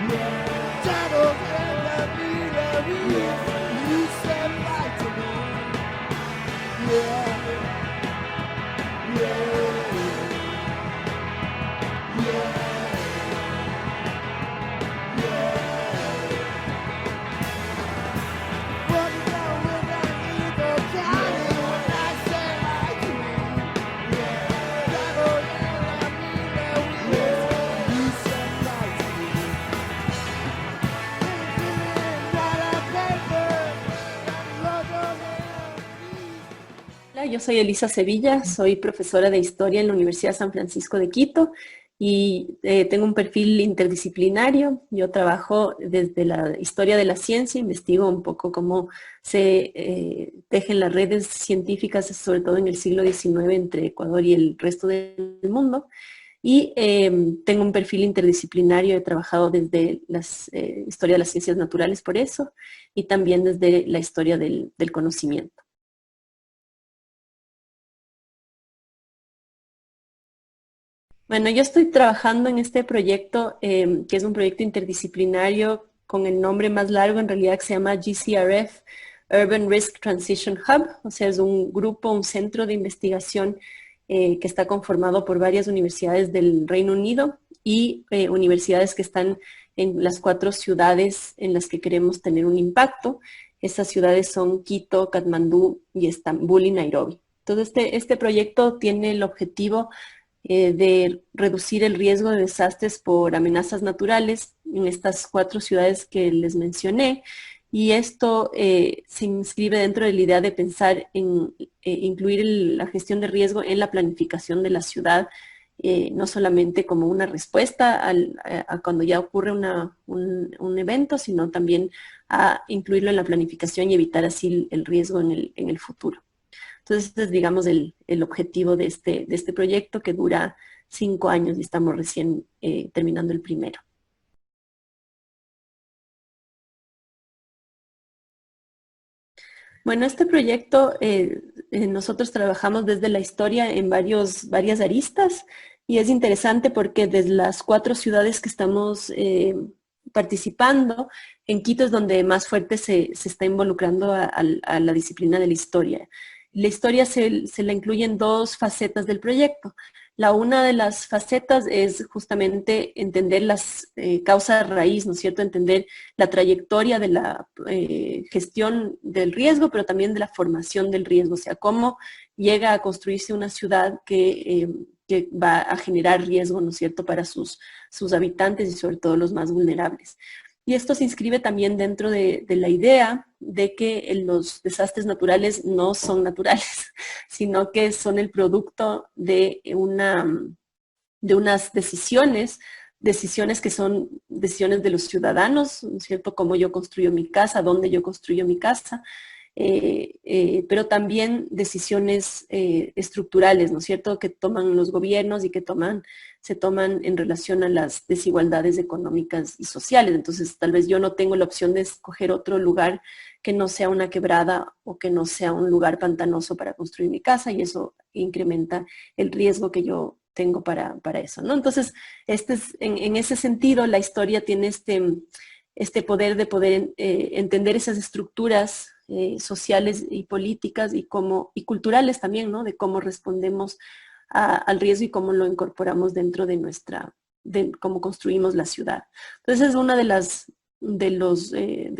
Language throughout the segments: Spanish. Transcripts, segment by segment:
Ya no queda vida mía, you said bye to me. Yeah, yeah, yeah, yeah. Walking down with an evil county when I say bye to me. Yeah, ya no queda vida mía, you said bye to me. Hola, yo soy Elisa Sevilla, soy profesora de Historia en la Universidad San Francisco de Quito y tengo un perfil interdisciplinario. Yo trabajo desde la historia de la ciencia, investigo un poco cómo se tejen las redes científicas, sobre todo en el siglo XIX, entre Ecuador y el resto del mundo. Y tengo un perfil interdisciplinario, he trabajado desde la historia de las ciencias naturales por eso, y también desde la historia del conocimiento. Bueno, yo estoy trabajando en este proyecto, que es un proyecto interdisciplinario con el nombre más largo en realidad que se llama GCRF, Urban Risk Transition Hub, o sea, es un grupo, un centro de investigación que está conformado por varias universidades del Reino Unido y universidades que están en las 4 ciudades en las que queremos tener un impacto. Estas ciudades son Quito, Katmandú y Estambul y Nairobi. Entonces, este proyecto tiene el objetivo de reducir el riesgo de desastres por amenazas naturales en estas 4 ciudades que les mencioné. Y esto se inscribe dentro de la idea de pensar en incluir la gestión de riesgo en la planificación de la ciudad, no solamente como una respuesta a cuando ya ocurre un evento, sino también a incluirlo en la planificación y evitar así el riesgo en el futuro. Entonces, este es, digamos, el objetivo de este proyecto que dura 5 años y estamos recién terminando el primero. Bueno, este proyecto nosotros trabajamos desde la historia en varias aristas y es interesante porque desde las 4 ciudades que estamos participando, en Quito es donde más fuerte se está involucrando a la disciplina de la historia. La historia se la incluye en 2 facetas del proyecto. Una de las facetas es justamente entender las causas raíz, ¿no es cierto? Entender la trayectoria de la gestión del riesgo, pero también de la formación del riesgo, o sea, cómo llega a construirse una ciudad que va a generar riesgo, ¿no es cierto?, para sus habitantes y sobre todo los más vulnerables. Y esto se inscribe también dentro de la idea de que los desastres naturales no son naturales, sino que son el producto de unas decisiones que son decisiones de los ciudadanos, ¿no es cierto? Cómo yo construyo mi casa, dónde yo construyo mi casa, pero también decisiones estructurales, ¿no es cierto?, que toman los gobiernos y que se toman en relación a las desigualdades económicas y sociales. Entonces, tal vez yo no tengo la opción de escoger otro lugar que no sea una quebrada o que no sea un lugar pantanoso para construir mi casa y eso incrementa el riesgo que yo tengo para eso, ¿no? Entonces, en ese sentido, la historia tiene este poder de poder entender esas estructuras sociales y políticas y culturales también, ¿no? De cómo respondemos al riesgo y cómo lo incorporamos dentro de cómo construimos la ciudad. Entonces es una de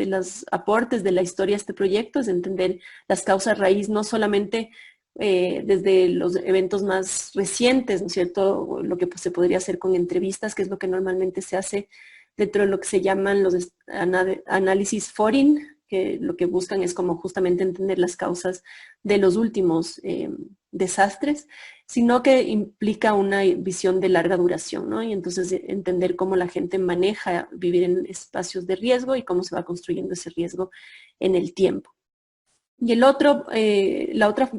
los aportes de la historia a este proyecto, es entender las causas raíz, no solamente desde los eventos más recientes, ¿no es cierto? Lo que pues, se podría hacer con entrevistas, que es lo que normalmente se hace dentro de lo que se llaman los análisis foreign, que lo que buscan es como justamente entender las causas de los últimos desastres, sino que implica una visión de larga duración, ¿no? Y entonces entender cómo la gente maneja vivir en espacios de riesgo y cómo se va construyendo ese riesgo en el tiempo. Y el otro, la otra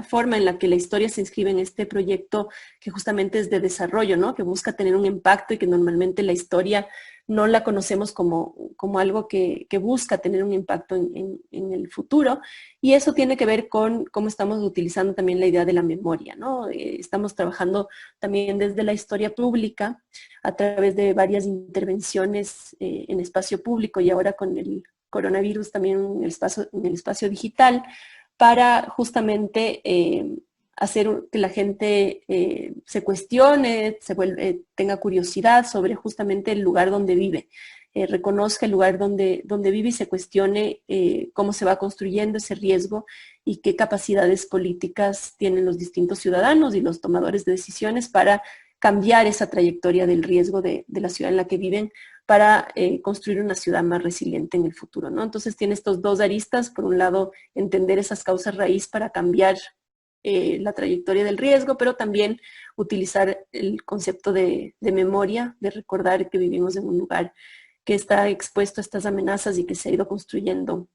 forma en la que la historia se inscribe en este proyecto, que justamente es de desarrollo, ¿no? Que busca tener un impacto y que normalmente la historia no la conocemos como algo que busca tener un impacto en el futuro. Y eso tiene que ver con cómo estamos utilizando también la idea de la memoria, ¿no? Estamos trabajando también desde la historia pública a través de varias intervenciones en espacio público y ahora con el coronavirus también en el espacio digital, para justamente hacer que la gente se cuestione, tenga curiosidad sobre justamente el lugar donde vive, reconozca el lugar donde vive y se cuestione cómo se va construyendo ese riesgo y qué capacidades políticas tienen los distintos ciudadanos y los tomadores de decisiones para cambiar esa trayectoria del riesgo de la ciudad en la que viven para construir una ciudad más resiliente en el futuro, ¿no? Entonces tiene estos dos aristas, por un lado entender esas causas raíz para cambiar la trayectoria del riesgo, pero también utilizar el concepto de memoria, de recordar que vivimos en un lugar que está expuesto a estas amenazas y que se ha ido construyendo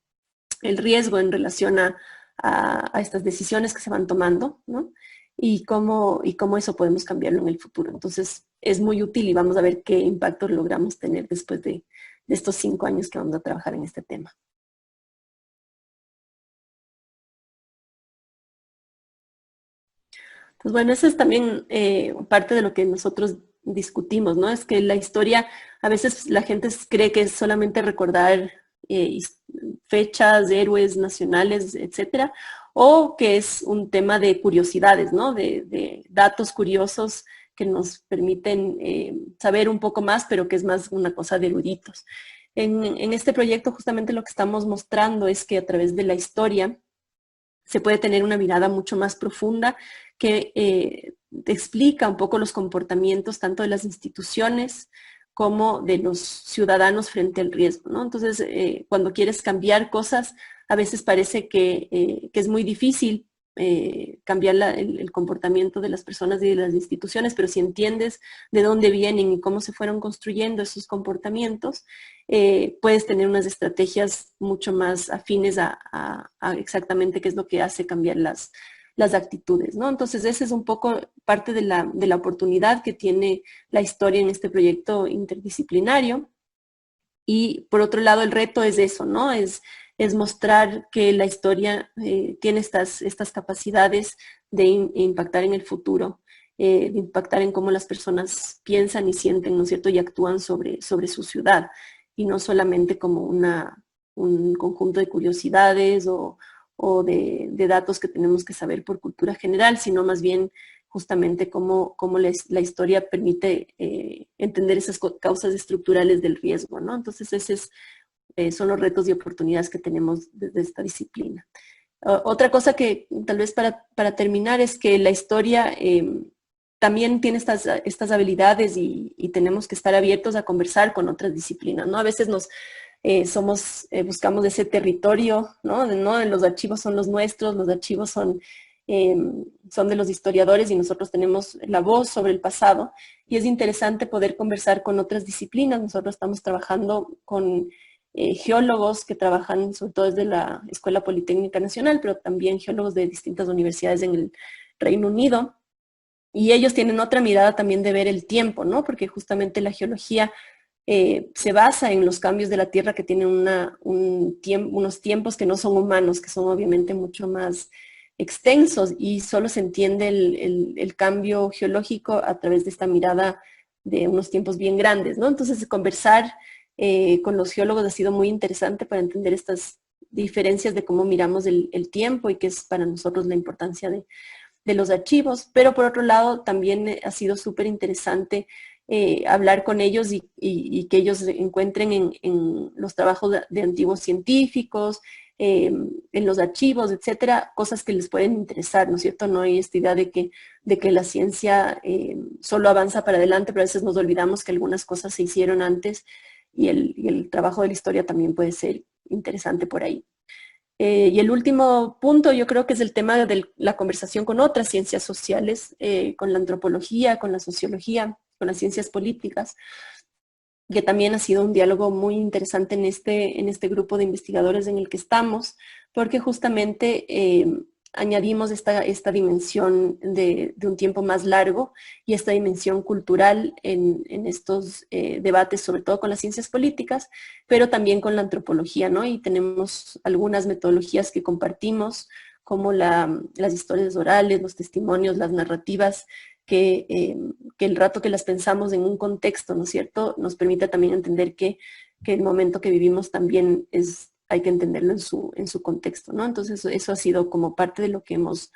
el riesgo en relación a estas decisiones que se van tomando, ¿no? Y cómo eso podemos cambiarlo en el futuro. Entonces, es muy útil y vamos a ver qué impacto logramos tener después de estos 5 años que vamos a trabajar en este tema. Pues bueno, eso es también parte de lo que nosotros discutimos, ¿no? Es que la historia, a veces la gente cree que es solamente recordar fechas, héroes nacionales, etcétera, o que es un tema de curiosidades, ¿no? De datos curiosos que nos permiten saber un poco más, pero que es más una cosa de eruditos. En este proyecto justamente lo que estamos mostrando es que a través de la historia se puede tener una mirada mucho más profunda que explica un poco los comportamientos tanto de las instituciones como de los ciudadanos frente al riesgo, ¿no? Entonces, cuando quieres cambiar cosas, a veces parece que es muy difícil cambiar el comportamiento de las personas y de las instituciones, pero si entiendes de dónde vienen y cómo se fueron construyendo esos comportamientos, puedes tener unas estrategias mucho más afines a exactamente qué es lo que hace cambiar las actitudes, ¿no? Entonces, ese es un poco parte de la oportunidad que tiene la historia en este proyecto interdisciplinario. Y por otro lado, el reto es eso, ¿no? Es mostrar que la historia tiene estas capacidades de impactar en el futuro, de impactar en cómo las personas piensan y sienten, ¿no es cierto?, y actúan sobre su ciudad, y no solamente como un conjunto de curiosidades o de datos que tenemos que saber por cultura general, sino más bien justamente cómo la historia permite entender esas causas estructurales del riesgo, ¿no? Entonces, esos son los retos y oportunidades que tenemos desde esta disciplina. Otra cosa que tal vez para terminar es que la historia también tiene estas habilidades y tenemos que estar abiertos a conversar con otras disciplinas, ¿no? A veces buscamos ese territorio, ¿no? Los archivos son los nuestros, los archivos son de los historiadores y nosotros tenemos la voz sobre el pasado y es interesante poder conversar con otras disciplinas. Nosotros estamos trabajando con geólogos que trabajan sobre todo desde la Escuela Politécnica Nacional, pero también geólogos de distintas universidades en el Reino Unido. Y ellos tienen otra mirada también de ver el tiempo, ¿no? Porque justamente la geología se basa en los cambios de la Tierra que tienen unos tiempos que no son humanos, que son obviamente mucho más extensos y solo se entiende el cambio geológico a través de esta mirada de unos tiempos bien grandes, ¿no? Entonces, conversar con los geólogos ha sido muy interesante para entender estas diferencias de cómo miramos el tiempo y qué es para nosotros la importancia de los archivos, pero por otro lado también ha sido súper interesante hablar con ellos y que ellos encuentren en los trabajos de antiguos científicos, en los archivos, etcétera, cosas que les pueden interesar, ¿no es cierto? No hay esta idea de que la ciencia solo avanza para adelante, pero a veces nos olvidamos que algunas cosas se hicieron antes y el trabajo de la historia también puede ser interesante por ahí. Y el último punto yo creo que es el tema de la conversación con otras ciencias sociales, con la antropología, con la sociología, con las ciencias políticas, que también ha sido un diálogo muy interesante en este grupo de investigadores en el que estamos, porque justamente añadimos esta dimensión de un tiempo más largo y esta dimensión cultural en estos debates, sobre todo con las ciencias políticas, pero también con la antropología, ¿no? Y tenemos algunas metodologías que compartimos, como las historias orales, los testimonios, las narrativas, que el rato que las pensamos en un contexto, ¿no es cierto?, nos permite también entender que el momento que vivimos también hay que entenderlo en su contexto, ¿no? Entonces eso ha sido como parte de lo que hemos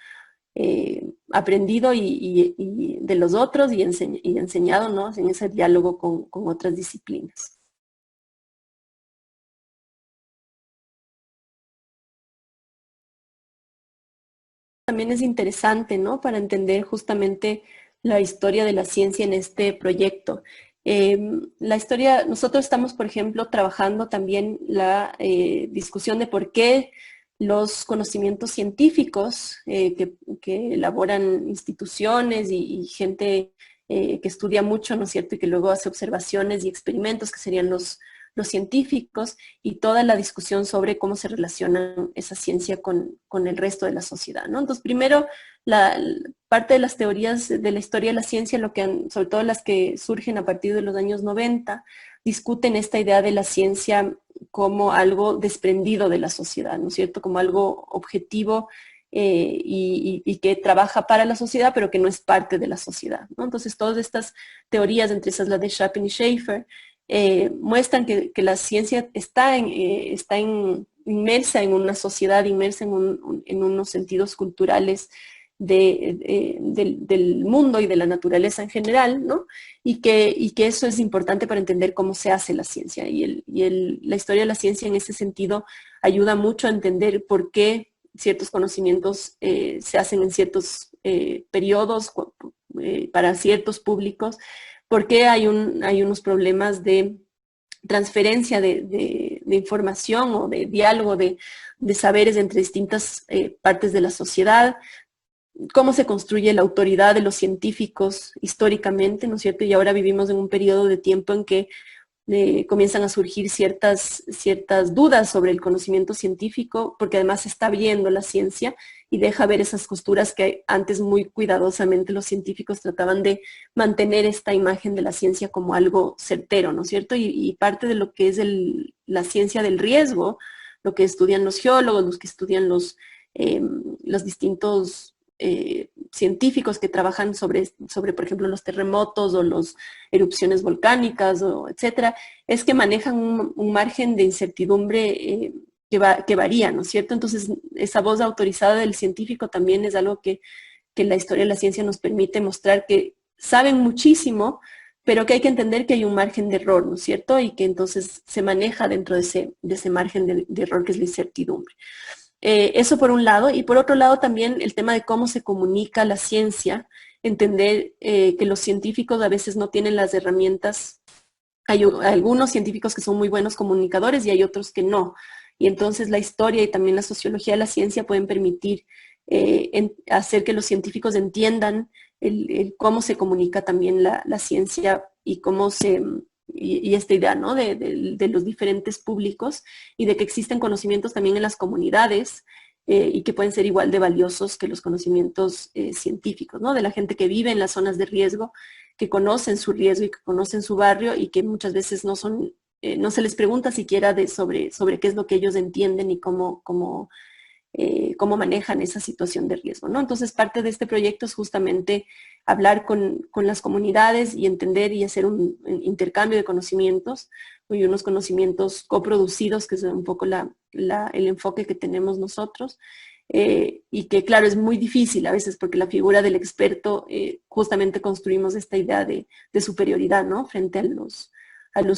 aprendido y de los otros y enseñado, ¿no?, en ese diálogo con otras disciplinas. También es interesante, ¿no?, para entender justamente la historia de la ciencia en este proyecto. La historia, nosotros estamos, por ejemplo, trabajando también la discusión de por qué los conocimientos científicos que elaboran instituciones y gente que estudia mucho, ¿no es cierto?, y que luego hace observaciones y experimentos, que serían los científicos, y toda la discusión sobre cómo se relaciona esa ciencia con el resto de la sociedad, ¿no? Entonces, primero, parte de las teorías de la historia de la ciencia, sobre todo las que surgen a partir de los años 90, discuten esta idea de la ciencia como algo desprendido de la sociedad, ¿no es cierto?, como algo objetivo y que trabaja para la sociedad, pero que no es parte de la sociedad, ¿no? Entonces, todas estas teorías, entre esas la de Chapin y Schaeffer, muestran que la ciencia está inmersa en una sociedad, inmersa en unos sentidos culturales del mundo y de la naturaleza en general, ¿no? Y que eso es importante para entender cómo se hace la ciencia. La historia de la ciencia en ese sentido ayuda mucho a entender por qué ciertos conocimientos se hacen en ciertos periodos para ciertos públicos, porque hay unos problemas de transferencia de información o de diálogo de saberes entre distintas partes de la sociedad, cómo se construye la autoridad de los científicos históricamente, ¿no es cierto? Y ahora vivimos en un periodo de tiempo en que comienzan a surgir ciertas dudas sobre el conocimiento científico, porque además se está viendo la ciencia y deja ver esas costuras que antes muy cuidadosamente los científicos trataban de mantener esta imagen de la ciencia como algo certero, ¿no es cierto? Y parte de lo que es la ciencia del riesgo, lo que estudian los geólogos, los que estudian los distintos científicos que trabajan sobre, por ejemplo, los terremotos o las erupciones volcánicas, etcétera, es que manejan un margen de incertidumbre que varía, ¿no es cierto? Entonces, esa voz autorizada del científico también es algo que la historia de la ciencia nos permite mostrar, que saben muchísimo, pero que hay que entender que hay un margen de error, ¿no es cierto? Y que entonces se maneja dentro de ese margen de error que es la incertidumbre. Eso por un lado, y por otro lado también el tema de cómo se comunica la ciencia, entender que los científicos a veces no tienen las herramientas. Hay algunos científicos que son muy buenos comunicadores y hay otros que no. Y entonces la historia y también la sociología de la ciencia pueden permitir hacer que los científicos entiendan cómo se comunica también la ciencia y cómo y esta idea, ¿no?, de los diferentes públicos y de que existen conocimientos también en las comunidades y que pueden ser igual de valiosos que los conocimientos científicos, ¿no?, de la gente que vive en las zonas de riesgo, que conocen su riesgo y que conocen su barrio y que muchas veces no se les pregunta siquiera sobre qué es lo que ellos entienden y cómo manejan esa situación de riesgo, ¿no? Entonces, parte de este proyecto es justamente hablar con las comunidades y entender y hacer un intercambio de conocimientos y unos conocimientos coproducidos, que es un poco el enfoque que tenemos nosotros, y que, claro, es muy difícil a veces porque la figura del experto, justamente construimos esta idea de superioridad, ¿no?, frente a los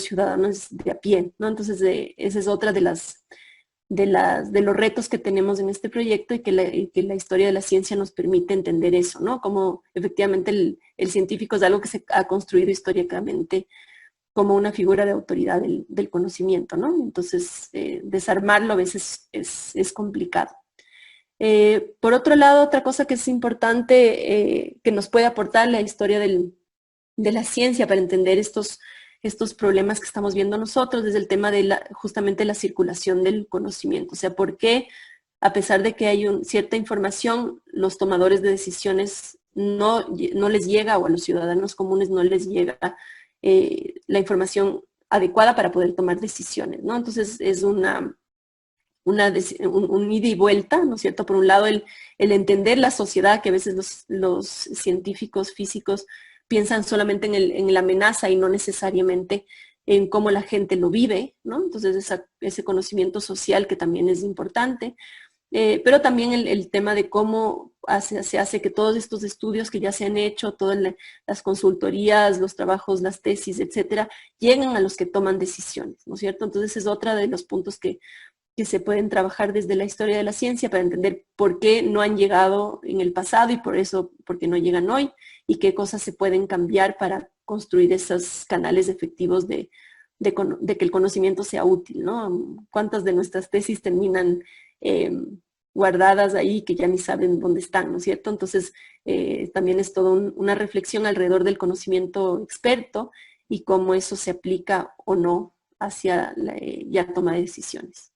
ciudadanos de a pie, ¿no? Entonces, esa es otra de los retos que tenemos en este proyecto y que la historia de la ciencia nos permite entender eso, ¿no? Como efectivamente el científico es algo que se ha construido históricamente como una figura de autoridad del conocimiento, ¿no? Entonces, desarmarlo a veces es complicado. Por otro lado, otra cosa que es importante que nos puede aportar la historia de la ciencia para entender estos problemas que estamos viendo nosotros, desde el tema de justamente la circulación del conocimiento. O sea, ¿por qué a pesar de que hay cierta información, los tomadores de decisiones no les llega, o a los ciudadanos comunes no les llega la información adecuada para poder tomar decisiones, ¿no? Entonces es un ida y vuelta, ¿no es cierto? Por un lado, el entender la sociedad, que a veces los científicos físicos piensan solamente en la amenaza y no necesariamente en cómo la gente lo vive, ¿no? Entonces ese conocimiento social que también es importante. Pero también el tema de cómo se hace que todos estos estudios que ya se han hecho, todas las consultorías, los trabajos, las tesis, etcétera, lleguen a los que toman decisiones, ¿no es cierto? Entonces es otra de los puntos que se pueden trabajar desde la historia de la ciencia para entender por qué no han llegado en el pasado y por qué no llegan hoy, y qué cosas se pueden cambiar para construir esos canales efectivos de que el conocimiento sea útil, ¿no? ¿Cuántas de nuestras tesis terminan guardadas ahí que ya ni saben dónde están, ¿no es cierto? Entonces, también es toda una reflexión alrededor del conocimiento experto y cómo eso se aplica o no hacia la toma de decisiones.